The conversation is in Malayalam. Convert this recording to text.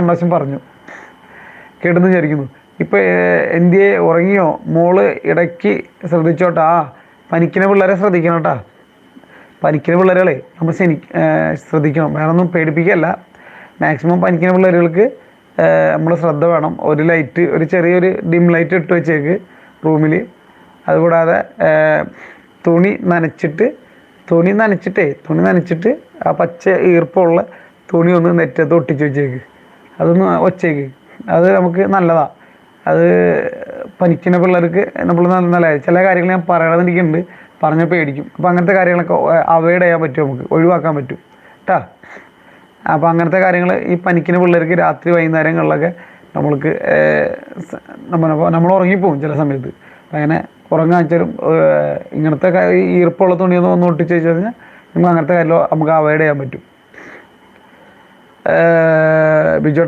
പ്രാവശ്യം പറഞ്ഞു, കേട്ടെന്ന് വിചാരിക്കുന്നു. ഇപ്പം എന്തിയെ ഉറങ്ങിയോ മോള്? ഇടയ്ക്ക് ശ്രദ്ധിച്ചോട്ടാ. പനിക്കുന്ന പിള്ളേരെ ശ്രദ്ധിക്കണം കേട്ടാ. പനിക്കുന്ന പിള്ളേരുകളെ നമ്മൾ ശ്രദ്ധിക്കണം. വേറൊന്നും പേടിപ്പിക്കുകയല്ല. മാക്സിമം പനിക്കുന്ന പിള്ളേരുകൾക്ക് നമ്മൾ ശ്രദ്ധ വേണം. ഒരു ലൈറ്റ്, ഒരു ചെറിയൊരു ഡിം ലൈറ്റ് ഇട്ട് വെച്ചേക്ക് റൂമിൽ. അതുകൂടാതെ തുണി നനച്ചിട്ട് ആ പച്ച ഈർപ്പമുള്ള തുണി ഒന്ന് നെറ്റത്ത് ഒട്ടിച്ച് വെച്ചേക്ക്. അതൊന്ന് വച്ചേക്ക്. അത് നമുക്ക് നല്ലതാണ്. അത് പനിക്കുന്ന പിള്ളേർക്ക് നമ്മൾ നല്ല ചില കാര്യങ്ങൾ ഞാൻ പറയണമെന്നിരിക്കുന്നുണ്ട്, പറഞ്ഞാൽ പേടിക്കും. അപ്പോൾ അങ്ങനത്തെ കാര്യങ്ങളൊക്കെ അവോയ്ഡ് ചെയ്യാൻ പറ്റും, നമുക്ക് ഒഴിവാക്കാൻ പറ്റും കേട്ടാ. അപ്പോൾ അങ്ങനത്തെ കാര്യങ്ങൾ ഈ പനിക്കുന്ന പിള്ളേർക്ക് രാത്രി വൈകുന്നേരങ്ങളിലൊക്കെ നമ്മൾക്ക് നമ്മൾ ഉറങ്ങിപ്പോവും ചില സമയത്ത്. അങ്ങനെ ഉറങ്ങാൻ വെച്ചാലും ഇങ്ങനത്തെ ഈർപ്പമുള്ള തുണിയൊന്നും ഒന്ന് ഒട്ടിച്ച് വെച്ച് കഴിഞ്ഞാൽ നമുക്ക് അങ്ങനത്തെ കാര്യം നമുക്ക് അവോയ്ഡ് ചെയ്യാൻ പറ്റും. ബിജോട്ട